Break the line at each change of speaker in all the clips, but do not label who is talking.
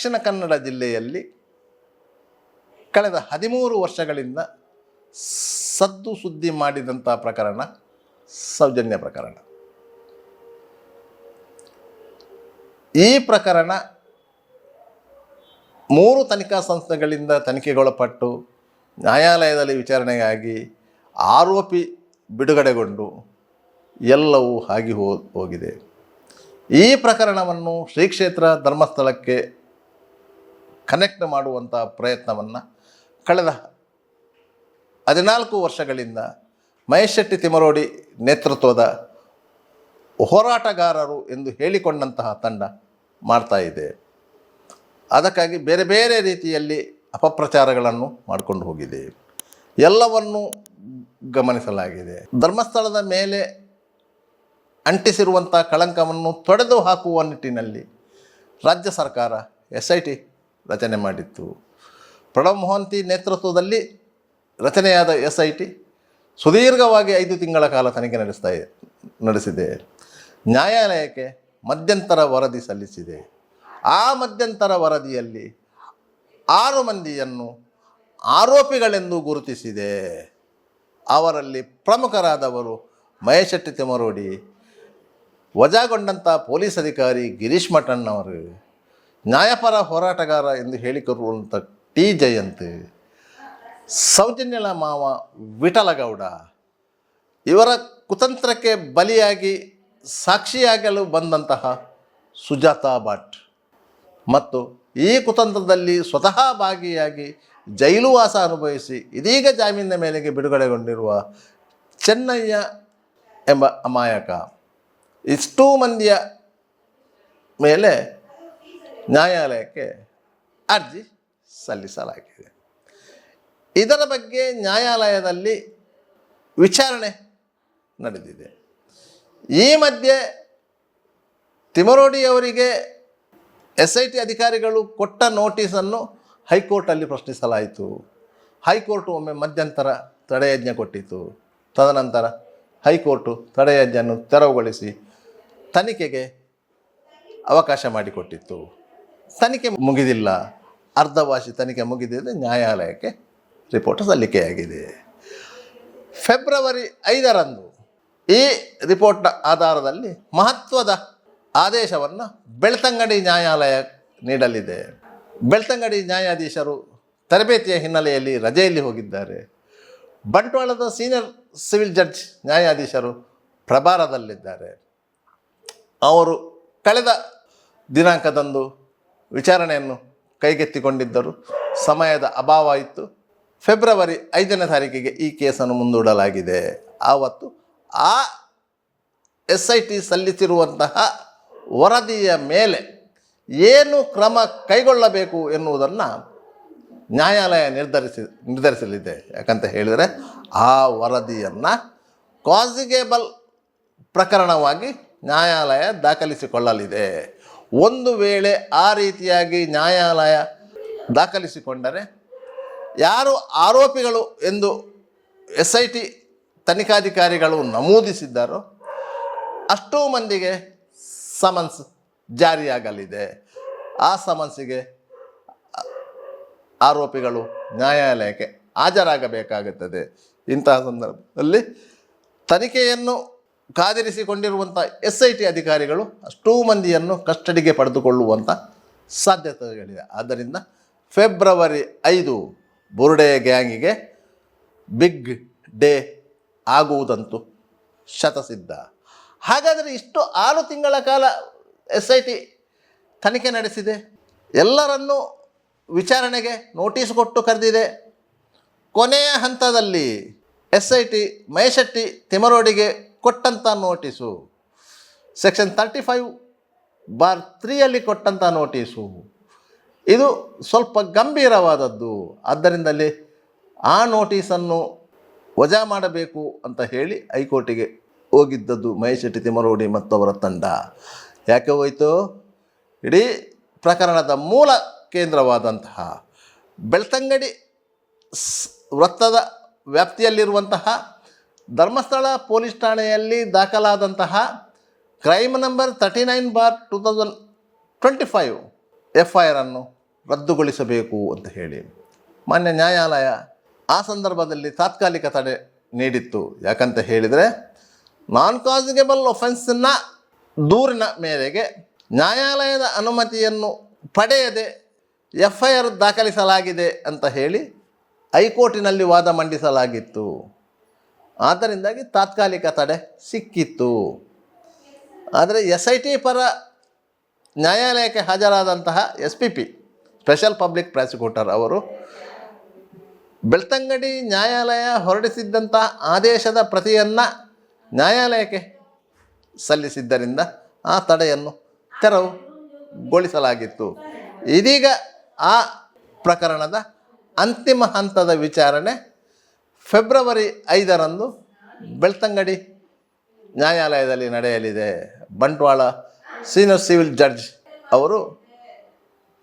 ದಕ್ಷಿಣ ಕನ್ನಡ ಜಿಲ್ಲೆಯಲ್ಲಿ ಕಳೆದ 13 ವರ್ಷಗಳಿಂದ ಸದ್ದು ಸುದ್ದಿ ಮಾಡಿದಂಥ ಪ್ರಕರಣ ಸೌಜನ್ಯ ಪ್ರಕರಣ. ಈ ಪ್ರಕರಣ 3 ತನಿಖಾ ಸಂಸ್ಥೆಗಳಿಂದ ತನಿಖೆಗೊಳಪಟ್ಟು ನ್ಯಾಯಾಲಯದಲ್ಲಿ ವಿಚಾರಣೆಗಾಗಿ ಆರೋಪಿ ಬಿಡುಗಡೆಗೊಂಡು ಎಲ್ಲವೂ ಆಗಿ ಹೋಗಿದೆ. ಈ ಪ್ರಕರಣವನ್ನು ಶ್ರೀ ಕ್ಷೇತ್ರ ಧರ್ಮಸ್ಥಳಕ್ಕೆ ಕನೆಕ್ಟ್ ಮಾಡುವಂಥ ಪ್ರಯತ್ನವನ್ನು ಕಳೆದ 14 ವರ್ಷಗಳಿಂದ ಮಹೇಶ್ ಶೆಟ್ಟಿ ತಿಮರೋಡಿ ನೇತೃತ್ವದ ಹೋರಾಟಗಾರರು ಎಂದು ಹೇಳಿಕೊಂಡಂತಹ ತಂಡ ಮಾಡ್ತಾ ಇದೆ. ಅದಕ್ಕಾಗಿ ಬೇರೆ ಬೇರೆ ರೀತಿಯಲ್ಲಿ ಅಪಪ್ರಚಾರಗಳನ್ನು ಮಾಡಿಕೊಂಡು ಹೋಗಿದೆ. ಎಲ್ಲವನ್ನೂ ಗಮನಿಸಲಾಗಿದೆ. ಧರ್ಮಸ್ಥಳದ ಮೇಲೆ ಅಂಟಿಸಿರುವಂಥ ಕಳಂಕವನ್ನು ತೊಡೆದು ಹಾಕುವ ನಿಟ್ಟಿನಲ್ಲಿ ರಾಜ್ಯ ಸರ್ಕಾರ SIT ರಚನೆ ಮಾಡಿತ್ತು. ಪ್ರಣವ್ ಮೊಹಂತಿ ನೇತೃತ್ವದಲ್ಲಿ ರಚನೆಯಾದ SIT ಸುದೀರ್ಘವಾಗಿ 5 ತಿಂಗಳ ಕಾಲ ತನಿಖೆ ನಡೆಸಿದೆ. ನ್ಯಾಯಾಲಯಕ್ಕೆ ಮಧ್ಯಂತರ ವರದಿ ಸಲ್ಲಿಸಿದೆ. ಆ ಮಧ್ಯಂತರ ವರದಿಯಲ್ಲಿ 6 ಮಂದಿಯನ್ನು ಆರೋಪಿಗಳೆಂದು ಗುರುತಿಸಿದೆ. ಅವರಲ್ಲಿ ಪ್ರಮುಖರಾದವರು ಮಹೇಶ್ ಶೆಟ್ಟಿ ತಿಮರೋಡಿ, ವಜಾಗೊಂಡಂಥ ಪೊಲೀಸ್ ಅಧಿಕಾರಿ ಗಿರೀಶ್ ಮಠಣ್ಣವರು, ನ್ಯಾಯಪರ ಹೋರಾಟಗಾರ ಎಂದು ಹೇಳಿಕೊಳ್ಳುವಂಥ T ಜಯಂತ್, ಸೌಜನ್ಯಳ ಮಾವ ವಿಠಲಗೌಡ, ಇವರ ಕುತಂತ್ರಕ್ಕೆ ಬಲಿಯಾಗಿ ಸಾಕ್ಷಿಯಾಗಲು ಬಂದಂತಹ ಸುಜಾತಾ ಭಟ್ ಮತ್ತು ಈ ಕುತಂತ್ರದಲ್ಲಿ ಸ್ವತಃ ಭಾಗಿಯಾಗಿ ಜೈಲುವಾಸ ಅನುಭವಿಸಿ ಇದೀಗ ಜಾಮೀನಿನ ಮೇಲೆಗೆ ಬಿಡುಗಡೆಗೊಂಡಿರುವ ಚೆನ್ನಯ್ಯ ಎಂಬ ಅಮಾಯಕ, ಇಷ್ಟೂ ಮಂದಿಯ ಮೇಲೆ ನ್ಯಾಯಾಲಯಕ್ಕೆ ಅರ್ಜಿ ಸಲ್ಲಿಸಲಾಗಿದೆ. ಇದರ ಬಗ್ಗೆ ನ್ಯಾಯಾಲಯದಲ್ಲಿ ವಿಚಾರಣೆ ನಡೆದಿದೆ. ಈ ಮಧ್ಯೆ ತಿಮರೋಡಿಯವರಿಗೆ SIT ಅಧಿಕಾರಿಗಳು ಕೊಟ್ಟ ನೋಟಿಸನ್ನು ಹೈಕೋರ್ಟಲ್ಲಿ ಪ್ರಶ್ನಿಸಲಾಯಿತು. ಹೈಕೋರ್ಟು ಒಮ್ಮೆ ಮಧ್ಯಂತರ ತಡೆಯಾಜ್ಞೆ ಕೊಟ್ಟಿತು. ತದನಂತರ ಹೈಕೋರ್ಟು ತಡೆಯಾಜ್ಞೆಯನ್ನು ತೆರವುಗೊಳಿಸಿ ತನಿಖೆಗೆ ಅವಕಾಶ ಮಾಡಿಕೊಟ್ಟಿತ್ತು. ತನಿಖೆ ಮುಗಿದಿಲ್ಲ, ಅರ್ಧವಾಸಿ ತನಿಖೆ ಮುಗಿದಿದೆ. ನ್ಯಾಯಾಲಯಕ್ಕೆ ರಿಪೋರ್ಟ್ ಸಲ್ಲಿಕೆಯಾಗಿದೆ. ಫೆಬ್ರವರಿ 5ರಂದು ಈ ರಿಪೋರ್ಟ್ನ ಆಧಾರದಲ್ಲಿ ಮಹತ್ವದ ಆದೇಶವನ್ನು ಬೆಳ್ತಂಗಡಿ ನ್ಯಾಯಾಲಯ ನೀಡಲಿದೆ. ಬೆಳ್ತಂಗಡಿ ನ್ಯಾಯಾಧೀಶರು ತರಬೇತಿಯ ಹಿನ್ನೆಲೆಯಲ್ಲಿ ರಜೆಯಲ್ಲಿ ಹೋಗಿದ್ದಾರೆ. ಬಂಟ್ವಾಳದ ಸೀನಿಯರ್ ಸಿವಿಲ್ ಜಡ್ಜ್ ನ್ಯಾಯಾಧೀಶರು ಪ್ರಭಾರದಲ್ಲಿದ್ದಾರೆ. ಅವರು ಕಳೆದ ದಿನಾಂಕದಂದು ವಿಚಾರಣೆಯನ್ನು ಕೈಗೆತ್ತಿಕೊಂಡಿದ್ದರು. ಸಮಯದ ಅಭಾವ ಇತ್ತು. ಫೆಬ್ರವರಿ 5ನೇ ತಾರೀಕಿಗೆ ಈ ಕೇಸನ್ನು ಮುಂದೂಡಲಾಗಿದೆ. ಆವತ್ತು ಆ SIT ಸಲ್ಲಿಸಿರುವಂತಹ ವರದಿಯ ಮೇಲೆ ಏನು ಕ್ರಮ ಕೈಗೊಳ್ಳಬೇಕು ಎನ್ನುವುದನ್ನು ನ್ಯಾಯಾಲಯ ನಿರ್ಧರಿಸಲಿದೆ. ಯಾಕಂತ ಹೇಳಿದರೆ ಆ ವರದಿಯನ್ನು ಕಾಸಿಗೇಬಲ್ ಪ್ರಕರಣವಾಗಿ ನ್ಯಾಯಾಲಯ ದಾಖಲಿಸಿಕೊಳ್ಳಲಿದೆ. ಒಂದು ವೇಳೆ ಆ ರೀತಿಯಾಗಿ ನ್ಯಾಯಾಲಯ ದಾಖಲಿಸಿಕೊಂಡರೆ ಯಾರು ಆರೋಪಿಗಳು ಎಂದು SIT ತನಿಖಾಧಿಕಾರಿಗಳು ನಮೂದಿಸಿದ್ದಾರೋ ಅಷ್ಟೂ ಮಂದಿಗೆ ಸಮನ್ಸ್ ಜಾರಿಯಾಗಲಿದೆ. ಆ ಸಮನ್ಸಿಗೆ ಆರೋಪಿಗಳು ನ್ಯಾಯಾಲಯಕ್ಕೆ ಹಾಜರಾಗಬೇಕಾಗುತ್ತದೆ. ಇಂತಹ ಸಂದರ್ಭದಲ್ಲಿ ತನಿಖೆಯನ್ನು ಕಾದಿರಿಸಿಕೊಂಡಿರುವಂಥ SIT ಅಧಿಕಾರಿಗಳು ಅಷ್ಟೂ ಮಂದಿಯನ್ನು ಕಸ್ಟಡಿಗೆ ಪಡೆದುಕೊಳ್ಳುವಂಥ ಸಾಧ್ಯತೆಗಳಿವೆ. ಆದ್ದರಿಂದ ಫೆಬ್ರವರಿ 5 ಬುರುಡೆ ಗ್ಯಾಂಗಿಗೆ ಬಿಗ್ ಡೇ ಆಗುವುದಂತೂ ಶತಸಿದ್ಧ. ಹಾಗಾದರೆ ಇಷ್ಟು 6 ತಿಂಗಳ ಕಾಲ SIT ತನಿಖೆ ನಡೆಸಿದೆ. ಎಲ್ಲರನ್ನೂ ವಿಚಾರಣೆಗೆ ನೋಟಿಸ್ ಕೊಟ್ಟು ಕರೆದಿದೆ. ಕೊನೆಯ ಹಂತದಲ್ಲಿ SIT ಮಹೇಶ್ ಶೆಟ್ಟಿ ತಿಮರೋಡಿಗೆ ಕೊಟ್ಟಂಥ ನೋಟಿಸು ಸೆಕ್ಷನ್ 35/3ಯಲ್ಲಿ ಕೊಟ್ಟಂಥ ನೋಟಿಸು ಇದು ಸ್ವಲ್ಪ ಗಂಭೀರವಾದದ್ದು. ಆದ್ದರಿಂದಲೇ ಆ ನೋಟಿಸನ್ನು ವಜಾ ಮಾಡಬೇಕು ಅಂತ ಹೇಳಿ ಹೈಕೋರ್ಟಿಗೆ ಹೋಗಿದ್ದದ್ದು ಮಹೇಶ್ ಶೆಟ್ಟಿ ತಿಮರೋಡಿ ಮತ್ತು ಅವರ ತಂಡ. ಯಾಕೆ ಹೋಯಿತು? ಇಡೀ ಪ್ರಕರಣದ ಮೂಲ ಕೇಂದ್ರವಾದಂತಹ ಬೆಳ್ತಂಗಡಿ ವೃತ್ತದ ವ್ಯಾಪ್ತಿಯಲ್ಲಿರುವಂತಹ ಧರ್ಮಸ್ಥಳ ಪೊಲೀಸ್ ಠಾಣೆಯಲ್ಲಿ ದಾಖಲಾದಂತಹ ಕ್ರೈಮ್ ನಂಬರ್ 39/2025 FIR ಅನ್ನು ರದ್ದುಗೊಳಿಸಬೇಕು ಅಂತ ಹೇಳಿ ಮಾನ್ಯ ನ್ಯಾಯಾಲಯ ಆ ಸಂದರ್ಭದಲ್ಲಿ ತಾತ್ಕಾಲಿಕ ತಡೆ ನೀಡಿತ್ತು. ಯಾಕಂತ ಹೇಳಿದರೆ ನಾನ್ ಕಾಸಿಗೇಬಲ್ ಒಫೆನ್ಸ್ನ ದೂರಿನ ಮೇರೆಗೆ ನ್ಯಾಯಾಲಯದ ಅನುಮತಿಯನ್ನು ಪಡೆಯದೆ FIR ದಾಖಲಿಸಲಾಗಿದೆ ಅಂತ ಹೇಳಿ ಹೈಕೋರ್ಟಿನಲ್ಲಿ ವಾದ ಮಂಡಿಸಲಾಗಿತ್ತು. ಆದ್ದರಿಂದಾಗಿ ತಾತ್ಕಾಲಿಕ ತಡೆ ಸಿಕ್ಕಿತ್ತು. ಆದರೆ SIT ಪರ ನ್ಯಾಯಾಲಯಕ್ಕೆ ಹಾಜರಾದಂತಹ SPP ಸ್ಪೆಷಲ್ ಪಬ್ಲಿಕ್ ಪ್ರಾಸಿಕ್ಯೂಟರ್ ಅವರು ಬೆಳ್ತಂಗಡಿ ನ್ಯಾಯಾಲಯ ಹೊರಡಿಸಿದ್ದಂತಹ ಆದೇಶದ ಪ್ರತಿಯನ್ನು ನ್ಯಾಯಾಲಯಕ್ಕೆ ಸಲ್ಲಿಸಿದ್ದರಿಂದ ಆ ತಡೆಯನ್ನು ತೆರವುಗೊಳಿಸಲಾಗಿತ್ತು. ಇದೀಗ ಆ ಪ್ರಕರಣದ ಅಂತಿಮ ಹಂತದ ವಿಚಾರಣೆ ಫೆಬ್ರವರಿ 5ರಂದು ಬೆಳ್ತಂಗಡಿ ನ್ಯಾಯಾಲಯದಲ್ಲಿ ನಡೆಯಲಿದೆ. ಬಂಟ್ವಾಳ ಸೀನಿಯರ್ ಸಿವಿಲ್ ಜಡ್ಜ್ ಅವರು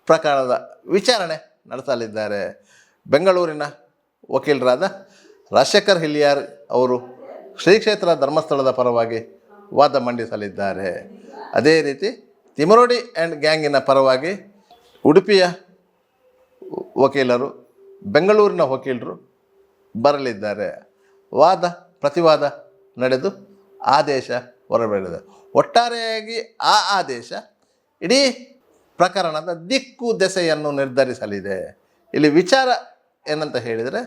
ಪ್ರಕರಣದ ವಿಚಾರಣೆ ನಡೆಸಲಿದ್ದಾರೆ. ಬೆಂಗಳೂರಿನ ವಕೀಲರಾದ ರಾಜಶೇಖರ್ ಹಿಲಿಯಾರ್ ಅವರು ಶ್ರೀ ಕ್ಷೇತ್ರ ಧರ್ಮಸ್ಥಳದ ಪರವಾಗಿ ವಾದ ಮಂಡಿಸಲಿದ್ದಾರೆ. ಅದೇ ರೀತಿ ತಿಮರೋಡಿ ಆ್ಯಂಡ್ ಗ್ಯಾಂಗಿನ ಪರವಾಗಿ ಉಡುಪಿಯ ವಕೀಲರು, ಬೆಂಗಳೂರಿನ ವಕೀಲರು ಬರಲಿದ್ದಾರೆ. ವಾದ ಪ್ರತಿವಾದ ನಡೆದು ಆದೇಶ ಹೊರಬೀಳಿದೆ. ಒಟ್ಟಾರೆಯಾಗಿ ಆ ಆದೇಶ ಇಡೀ ಪ್ರಕರಣದ ದಿಕ್ಕು ದೆಸೆಯನ್ನು ನಿರ್ಧರಿಸಲಿದೆ. ಇಲ್ಲಿ ವಿಚಾರ ಏನಂತ ಹೇಳಿದರೆ,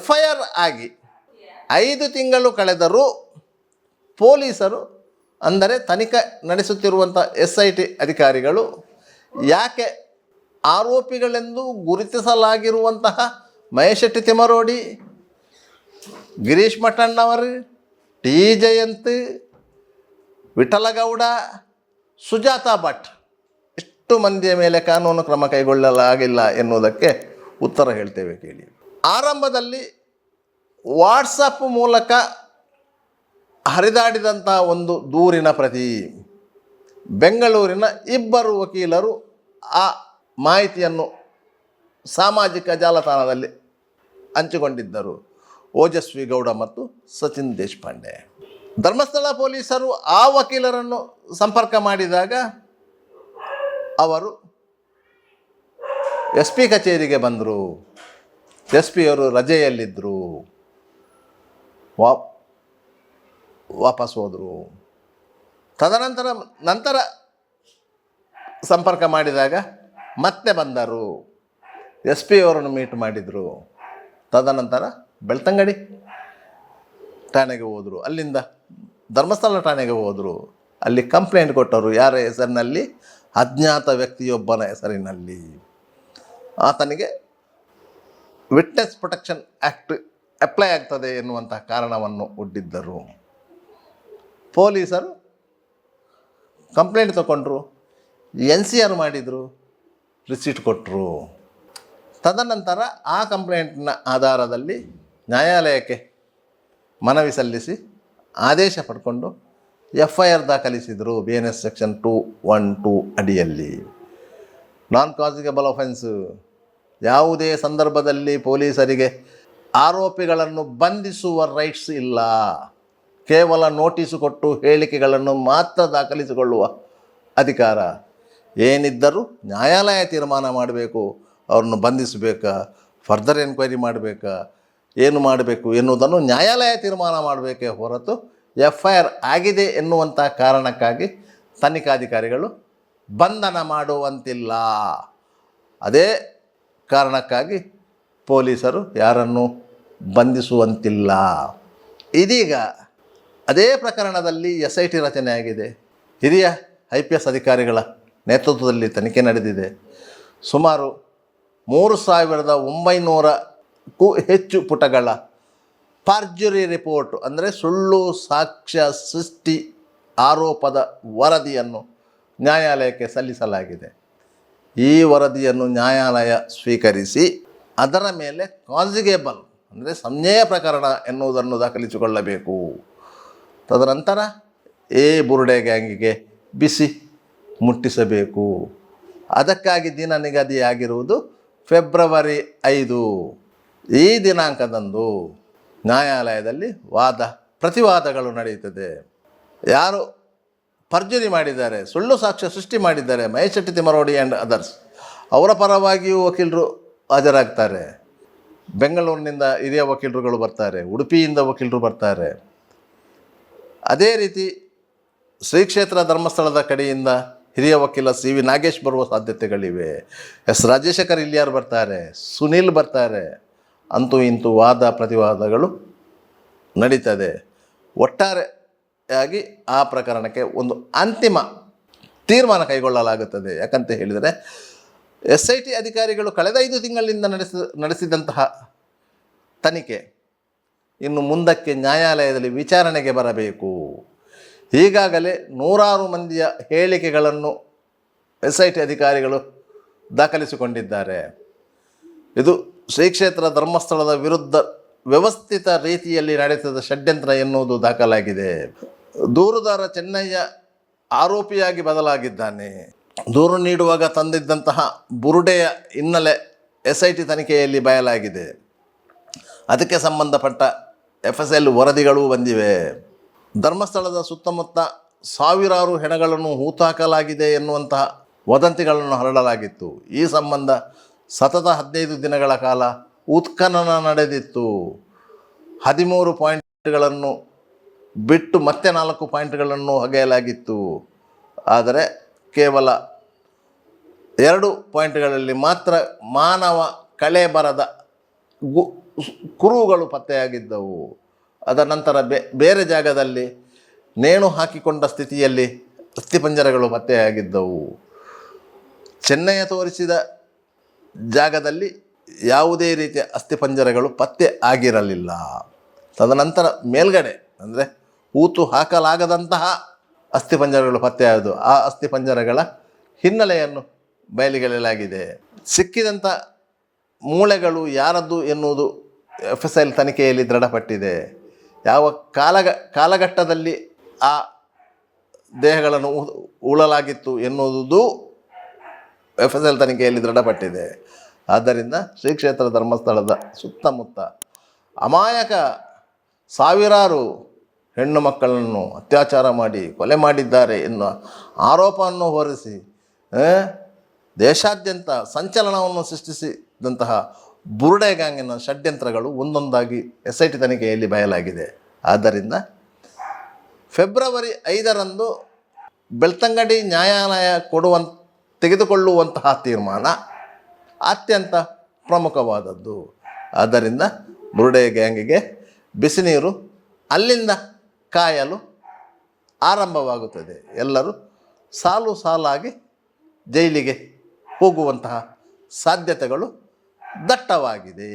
FIR ಆಗಿ 5 ತಿಂಗಳು ಕಳೆದರೂ ಪೊಲೀಸರು, ಅಂದರೆ ತನಿಖೆ ನಡೆಸುತ್ತಿರುವಂಥ SIT ಅಧಿಕಾರಿಗಳು ಯಾಕೆ ಆರೋಪಿಗಳೆಂದು ಗುರುತಿಸಲಾಗಿರುವಂತಹ ಮಹೇಶ್ ಶೆಟ್ಟಿ ತಿಮರೋಡಿ, ಗಿರೀಶ್ ಮಠಣ್ಣವರು, T ಜಯಂತ್, ವಿಠಲಗೌಡ, ಸುಜಾತಾ ಭಟ್ ಇಷ್ಟು ಮಂದಿಯ ಮೇಲೆ ಕಾನೂನು ಕ್ರಮ ಕೈಗೊಳ್ಳಲಾಗಿಲ್ಲ ಎನ್ನುವುದಕ್ಕೆ ಉತ್ತರ ಹೇಳ್ತೇವೆ ಕೇಳಿ. ಆರಂಭದಲ್ಲಿ ವಾಟ್ಸಪ್ ಮೂಲಕ ಹರಿದಾಡಿದಂಥ ಒಂದು ದೂರಿನ ಪ್ರತಿ ಬೆಂಗಳೂರಿನ 2 ವಕೀಲರು ಆ ಮಾಹಿತಿಯನ್ನು ಸಾಮಾಜಿಕ ಜಾಲತಾಣದಲ್ಲಿ ಹಂಚಿಕೊಂಡಿದ್ದರು. ಓಜಸ್ವಿ ಗೌಡ ಮತ್ತು ಸಚಿನ್ ದೇಶಪಾಂಡೆ. ಧರ್ಮಸ್ಥಳ ಪೊಲೀಸರು ಆ ವಕೀಲರನ್ನು ಸಂಪರ್ಕ ಮಾಡಿದಾಗ ಅವರು SP ಕಚೇರಿಗೆ ಬಂದರು. SP ಅವರು ರಜೆಯಲ್ಲಿದ್ದರು, ವಾಪಸ್ ಹೋದರು. ನಂತರ ಸಂಪರ್ಕ ಮಾಡಿದಾಗ ಮತ್ತೆ ಬಂದರು, SP ಅವರನ್ನು ಮೀಟ್ ಮಾಡಿದರು. ತದನಂತರ ಬೆಳ್ತಂಗಡಿ ಠಾಣೆಗೆ ಹೋದರು, ಅಲ್ಲಿಂದ ಧರ್ಮಸ್ಥಳ ಠಾಣೆಗೆ ಹೋದರು. ಅಲ್ಲಿ ಕಂಪ್ಲೇಂಟ್ ಕೊಟ್ಟರು. ಯಾರ ಹೆಸರಿನಲ್ಲಿ? ಅಜ್ಞಾತ ವ್ಯಕ್ತಿಯೊಬ್ಬನ ಹೆಸರಿನಲ್ಲಿ. ಆತನಿಗೆ ವಿಟ್ನೆಸ್ ಪ್ರೊಟೆಕ್ಷನ್ ಆ್ಯಕ್ಟ್ ಅಪ್ಲೈ ಆಗ್ತದೆ ಎನ್ನುವಂಥ ಕಾರಣವನ್ನು ಒಡ್ಡಿದ್ದರು. ಪೊಲೀಸರು ಕಂಪ್ಲೇಂಟ್ ತಗೊಂಡ್ರು, NCR ಮಾಡಿದರು, ರಿಸೀಟ್ ಕೊಟ್ಟರು. ತದನಂತರ ಆ ಕಂಪ್ಲೇಂಟ್ನ ಆಧಾರದಲ್ಲಿ ನ್ಯಾಯಾಲಯಕ್ಕೆ ಮನವಿ ಸಲ್ಲಿಸಿ ಆದೇಶ ಪಡ್ಕೊಂಡು FIR ದಾಖಲಿಸಿದರು. BNS ಸೆಕ್ಷನ್ 212 ಅಡಿಯಲ್ಲಿ. ನಾನ್ ಕಾಸಿಗೇಬಲ್ ಒಫೆನ್ಸು. ಯಾವುದೇ ಸಂದರ್ಭದಲ್ಲಿ ಪೊಲೀಸರಿಗೆ ಆರೋಪಿಗಳನ್ನು ಬಂಧಿಸುವ ರೈಟ್ಸ್ ಇಲ್ಲ. ಕೇವಲ ನೋಟಿಸು ಕೊಟ್ಟು ಹೇಳಿಕೆಗಳನ್ನು ಮಾತ್ರ ದಾಖಲಿಸಿಕೊಳ್ಳುವ ಅಧಿಕಾರ. ಏನಿದ್ದರೂ ನ್ಯಾಯಾಲಯ ತೀರ್ಮಾನ ಮಾಡಬೇಕು. ಅವ್ರನ್ನು ಬಂಧಿಸಬೇಕಾ, ಫರ್ದರ್ ಎನ್ಕ್ವೈರಿ ಮಾಡಬೇಕಾ, ಏನು ಮಾಡಬೇಕು ಎನ್ನುವುದನ್ನು ನ್ಯಾಯಾಲಯ ತೀರ್ಮಾನ ಮಾಡಬೇಕೇ ಹೊರತು FIR ಆಗಿದೆ ಎನ್ನುವಂಥ ಕಾರಣಕ್ಕಾಗಿ ತನಿಖಾಧಿಕಾರಿಗಳು ಬಂಧನ ಮಾಡುವಂತಿಲ್ಲ. ಅದೇ ಕಾರಣಕ್ಕಾಗಿ ಪೊಲೀಸರು ಯಾರನ್ನು ಬಂಧಿಸುವಂತಿಲ್ಲ. ಇದೀಗ ಅದೇ ಪ್ರಕರಣದಲ್ಲಿ SIT ರಚನೆಯಾಗಿದೆ. ಹಿರಿಯ IPS ಅಧಿಕಾರಿಗಳ ನೇತೃತ್ವದಲ್ಲಿ ತನಿಖೆ ನಡೆದಿದೆ. ಸುಮಾರು 3900ಕ್ಕೂ ಹೆಚ್ಚು ಪುಟಗಳ ಫಾರ್ಜರಿ ರಿಪೋರ್ಟ್, ಅಂದರೆ ಸುಳ್ಳು ಸಾಕ್ಷ್ಯ ಸೃಷ್ಟಿ ಆರೋಪದ ವರದಿಯನ್ನು ನ್ಯಾಯಾಲಯಕ್ಕೆ ಸಲ್ಲಿಸಲಾಗಿದೆ. ಈ ವರದಿಯನ್ನು ನ್ಯಾಯಾಲಯ ಸ್ವೀಕರಿಸಿ ಅದರ ಮೇಲೆ ಕಾನ್ಸಿಗೇಬಲ್, ಅಂದರೆ ಸಂಜ್ಞೇಯ ಪ್ರಕರಣ ಎನ್ನುವುದನ್ನು ದಾಖಲಿಸಿಕೊಳ್ಳಬೇಕು. ತದನಂತರ ಬುರುಡೆ ಗ್ಯಾಂಗಿಗೆ ಬಿಸಿ ಮುಟ್ಟಿಸಬೇಕು. ಅದಕ್ಕಾಗಿ ದಿನ ನಿಗದಿಯಾಗಿರುವುದು ಫೆಬ್ರವರಿ 5. ಈ ದಿನಾಂಕದಂದು ನ್ಯಾಯಾಲಯದಲ್ಲಿ ವಾದ ಪ್ರತಿವಾದಗಳು ನಡೆಯುತ್ತದೆ. ಯಾರು ಪರ್ಜರಿ ಮಾಡಿದ್ದಾರೆ, ಸುಳ್ಳು ಸಾಕ್ಷ್ಯ ಸೃಷ್ಟಿ ಮಾಡಿದ್ದಾರೆ. ಮಹೇಶ್ ಶೆಟ್ಟಿ ತಿಮರೋಡಿ ಆ್ಯಂಡ್ ಅದರ್ಸ್ ಅವರ ಪರವಾಗಿಯೂ ವಕೀಲರು ಹಾಜರಾಗ್ತಾರೆ. ಬೆಂಗಳೂರಿನಿಂದ ಹಿರಿಯ ವಕೀಲರುಗಳು ಬರ್ತಾರೆ, ಉಡುಪಿಯಿಂದ ವಕೀಲರು ಬರ್ತಾರೆ. ಅದೇ ರೀತಿ ಶ್ರೀ ಕ್ಷೇತ್ರ ಧರ್ಮಸ್ಥಳದ ಕಡೆಯಿಂದ ಹಿರಿಯ ವಕೀಲ ಸಿ ವಿ ನಾಗೇಶ್ ಬರುವ ಸಾಧ್ಯತೆಗಳಿವೆ. ಎಸ್ ರಾಜಶೇಖರ್ ಇಲ್ಲಿಯಾರ್ ಬರ್ತಾರೆ, ಸುನೀಲ್ ಬರ್ತಾರೆ. ಅಂತೂ ಇಂತೂ ವಾದ ಪ್ರತಿವಾದಗಳು ನಡೀತದೆ. ಒಟ್ಟಾರೆಯಾಗಿ ಆ ಪ್ರಕರಣಕ್ಕೆ ಒಂದು ಅಂತಿಮ ತೀರ್ಮಾನ ಕೈಗೊಳ್ಳಲಾಗುತ್ತದೆ. ಯಾಕಂತ ಹೇಳಿದರೆ SIT ಅಧಿಕಾರಿಗಳು ಕಳೆದ 5 ತಿಂಗಳಿಂದ ನಡೆಸಿದಂತಹ ತನಿಖೆ ಇನ್ನು ಮುಂದಕ್ಕೆ ನ್ಯಾಯಾಲಯದಲ್ಲಿ ವಿಚಾರಣೆಗೆ ಬರಬೇಕು. ಈಗಾಗಲೇ ನೂರಾರು ಮಂದಿಯ ಹೇಳಿಕೆಗಳನ್ನು SIT ಅಧಿಕಾರಿಗಳು ದಾಖಲಿಸಿಕೊಂಡಿದ್ದಾರೆ. ಇದು ಶ್ರೀ ಕ್ಷೇತ್ರ ಧರ್ಮಸ್ಥಳದ ವಿರುದ್ಧ ವ್ಯವಸ್ಥಿತ ರೀತಿಯಲ್ಲಿ ನಡೆಸಿದ ಷಡ್ಯಂತ್ರ ಎನ್ನುವುದು ದಾಖಲಾಗಿದೆ. ದೂರುದಾರ ಚೆನ್ನಯ್ಯ ಆರೋಪಿಯಾಗಿ ಬದಲಾಗಿದ್ದಾನೆ. ದೂರು ನೀಡುವಾಗ ತಂದಿದ್ದಂತಹ ಬುರುಡೆಯ ಹಿನ್ನೆಲೆ SIT ತನಿಖೆಯಲ್ಲಿ ಬಯಲಾಗಿದೆ. ಅದಕ್ಕೆ ಸಂಬಂಧಪಟ್ಟ FSL ವರದಿಗಳೂ ಬಂದಿವೆ. ಧರ್ಮಸ್ಥಳದ ಸುತ್ತಮುತ್ತ ಸಾವಿರಾರು ಹೆಣಗಳನ್ನು ಹೂತಾಕಲಾಗಿದೆ ಎನ್ನುವಂತಹ ವದಂತಿಗಳನ್ನು ಹರಡಲಾಗಿತ್ತು. ಈ ಸಂಬಂಧ ಸತತ 15 ದಿನಗಳ ಕಾಲ ಉತ್ಖನನ ನಡೆದಿತ್ತು. 13 ಪಾಯಿಂಟ್ಗಳನ್ನು ಬಿಟ್ಟು ಮತ್ತೆ 4 ಪಾಯಿಂಟ್ಗಳನ್ನು ಒಗೆಯಲಾಗಿತ್ತು. ಆದರೆ ಕೇವಲ 2 ಪಾಯಿಂಟ್ಗಳಲ್ಲಿ ಮಾತ್ರ ಮಾನವ ಕಳೆಬರದ ಕುರುಹುಗಳು ಪತ್ತೆಯಾಗಿದ್ದವು. ಅದರ ನಂತರ ಬೇರೆ ಜಾಗದಲ್ಲಿ ನೇಣು ಹಾಕಿಕೊಂಡ ಸ್ಥಿತಿಯಲ್ಲಿ ಅಸ್ಥಿಪಂಜರಗಳು ಪತ್ತೆಯಾಗಿದ್ದವು. ಚೆನ್ನಯ್ಯ ತೋರಿಸಿದ ಜಾಗದಲ್ಲಿ ಯಾವುದೇ ರೀತಿಯ ಅಸ್ಥಿಪಂಜರಗಳು ಪತ್ತೆ ಆಗಿರಲಿಲ್ಲ. ತದನಂತರ ಮೇಲ್ಗಡೆ ಅಂದರೆ ಊತು ಹಾಕಲಾಗದಂತಹ ಅಸ್ಥಿಪಂಜರಗಳು ಪತ್ತೆಯಾದವು. ಆ ಅಸ್ಥಿಪಂಜರಗಳ ಹಿನ್ನೆಲೆಯನ್ನು ಬಯಲಿಗೆಳೆಯಲಾಗಿದೆ. ಸಿಕ್ಕಿದಂಥ ಮೂಳೆಗಳು ಯಾರದ್ದು ಎನ್ನುವುದು FSL ತನಿಖೆಯಲ್ಲಿ ದೃಢಪಟ್ಟಿದೆ. ಯಾವ ಕಾಲಘಟ್ಟದಲ್ಲಿ ಆ ದೇಹಗಳನ್ನು ಉಳಲಾಗಿತ್ತು ಎನ್ನುವುದು FSL ತನಿಖೆಯಲ್ಲಿ ದೃಢಪಟ್ಟಿದೆ. ಆದ್ದರಿಂದ ಶ್ರೀ ಕ್ಷೇತ್ರ ಧರ್ಮಸ್ಥಳದ ಸುತ್ತಮುತ್ತ ಅಮಾಯಕ ಸಾವಿರಾರು ಹೆಣ್ಣು ಮಕ್ಕಳನ್ನು ಅತ್ಯಾಚಾರ ಮಾಡಿ ಕೊಲೆ ಮಾಡಿದ್ದಾರೆ ಎನ್ನುವ ಆರೋಪವನ್ನು ಹೊರಿಸಿ ದೇಶಾದ್ಯಂತ ಸಂಚಲನವನ್ನು ಸೃಷ್ಟಿಸಿದಂತಹ ಬುರುಡೆ ಗ್ಯಾಂಗಿನ ಷಡ್ಯಂತ್ರಗಳು ಒಂದೊಂದಾಗಿ SIT ತನಿಖೆಯಲ್ಲಿ ಬಯಲಾಗಿದೆ. ಆದ್ದರಿಂದ ಫೆಬ್ರವರಿ 5ರಂದು ಬೆಳ್ತಂಗಡಿ ನ್ಯಾಯಾಲಯ ತೆಗೆದುಕೊಳ್ಳುವಂತಹ ತೀರ್ಮಾನ ಅತ್ಯಂತ ಪ್ರಮುಖವಾದದ್ದು. ಆದ್ದರಿಂದ ಬುರುಡೆ ಗ್ಯಾಂಗಿಗೆ ಬಿಸಿ ನೀರು ಅಲ್ಲಿಂದ ಕಾಯಲು ಆರಂಭವಾಗುತ್ತದೆ. ಎಲ್ಲರೂ ಸಾಲು ಸಾಲಾಗಿ ಜೈಲಿಗೆ ಹೋಗುವಂತಹ ಸಾಧ್ಯತೆಗಳು ದಟ್ಟವಾಗಿದೆ.